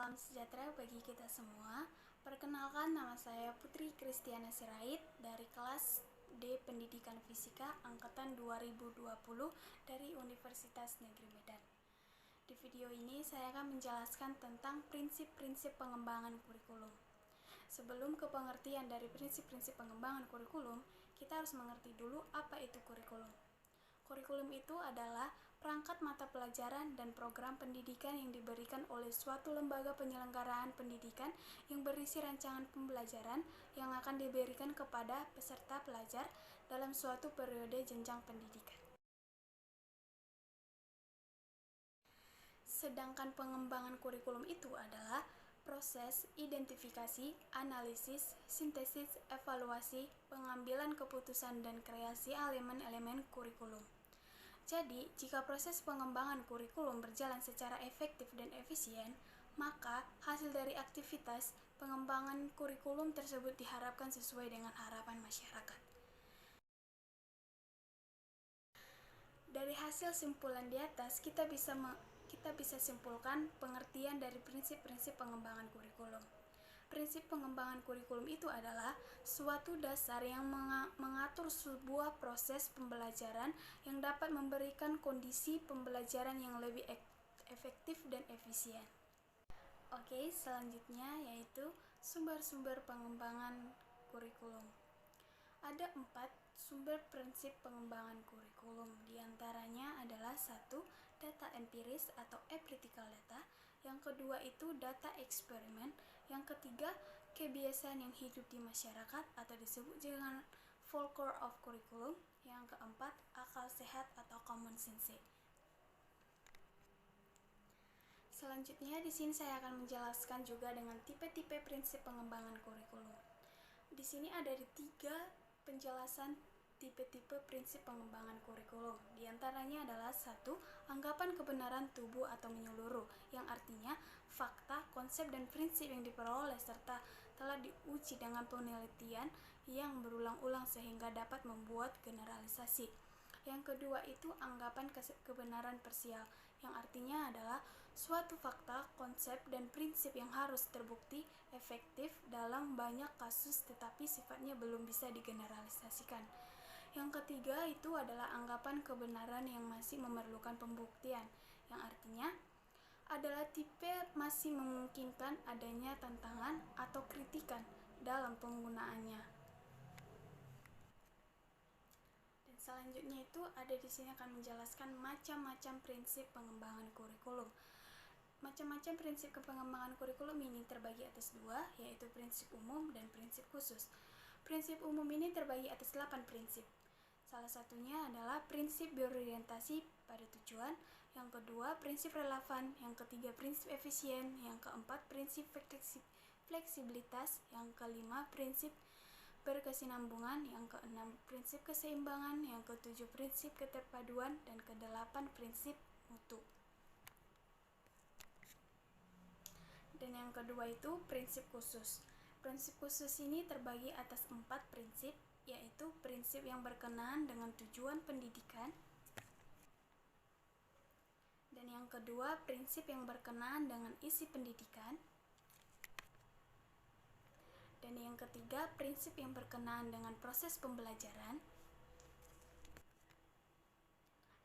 Salam sejahtera bagi kita semua. Perkenalkan, nama saya Putri Kristiana Sirait dari kelas D Pendidikan Fisika Angkatan 2020 dari Universitas Negeri Medan. Di video ini saya akan menjelaskan tentang prinsip-prinsip pengembangan kurikulum. Sebelum ke pengertian dari prinsip-prinsip pengembangan kurikulum, kita harus mengerti dulu apa itu kurikulum. Kurikulum itu adalah perangkat mata pelajaran dan program pendidikan yang diberikan oleh suatu lembaga penyelenggaraan pendidikan yang berisi rancangan pembelajaran yang akan diberikan kepada peserta pelajar dalam suatu periode jenjang pendidikan. Sedangkan pengembangan kurikulum itu adalah proses identifikasi, analisis, sintesis, evaluasi, pengambilan keputusan, dan kreasi elemen-elemen kurikulum. Jadi, jika proses pengembangan kurikulum berjalan secara efektif dan efisien, maka hasil dari aktivitas pengembangan kurikulum tersebut diharapkan sesuai dengan harapan masyarakat. Dari hasil simpulan di atas, kita bisa simpulkan pengertian dari prinsip-prinsip pengembangan kurikulum. Prinsip pengembangan kurikulum itu adalah suatu dasar yang mengatur sebuah proses pembelajaran yang dapat memberikan kondisi pembelajaran yang lebih efektif dan efisien. Oke, selanjutnya yaitu sumber-sumber pengembangan kurikulum. Ada 4 sumber prinsip pengembangan kurikulum. Di antaranya adalah 1. Data empiris atau empirical data. Yang kedua itu data eksperimen. Yang ketiga, kebiasaan yang hidup di masyarakat atau disebut dengan folklore of curriculum. Yang keempat, akal sehat atau common sense. Selanjutnya di sini saya akan menjelaskan juga dengan tipe-tipe prinsip pengembangan kurikulum. Di sini ada 3 penjelasan tipe-tipe prinsip pengembangan kurikulum. Di antaranya adalah 1. Anggapan kebenaran tubuh atau menyeluruh, yang artinya fakta, konsep, dan prinsip yang diperoleh serta telah diuji dengan penelitian yang berulang-ulang sehingga dapat membuat generalisasi. Yang kedua itu anggapan kebenaran parsial, yang artinya adalah suatu fakta, konsep, dan prinsip yang harus terbukti efektif dalam banyak kasus tetapi sifatnya belum bisa digeneralisasikan. Yang ketiga itu adalah anggapan kebenaran yang masih memerlukan pembuktian, yang artinya adalah tipe masih memungkinkan adanya tantangan atau kritikan dalam penggunaannya. Dan selanjutnya itu ada di sini akan menjelaskan macam-macam prinsip pengembangan kurikulum. Macam-macam prinsip pengembangan kurikulum ini terbagi atas 2, yaitu prinsip umum dan prinsip khusus. Prinsip umum ini terbagi atas 8 prinsip. Salah satunya adalah prinsip berorientasi pada tujuan, yang kedua prinsip relevan, yang ketiga prinsip efisien, yang keempat prinsip fleksibilitas, yang kelima prinsip berkesinambungan, yang keenam prinsip keseimbangan, yang ketujuh prinsip keterpaduan, dan kedelapan prinsip mutu. Dan yang kedua itu prinsip khusus. Prinsip khusus ini terbagi atas 4 prinsip, yaitu prinsip yang berkenaan dengan tujuan pendidikan. Dan yang kedua, prinsip yang berkenaan dengan isi pendidikan. Dan yang ketiga, prinsip yang berkenaan dengan proses pembelajaran.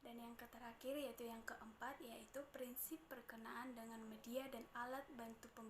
Dan yang terakhir yaitu yang keempat, yaitu prinsip berkenaan dengan media dan alat bantu pembelajaran.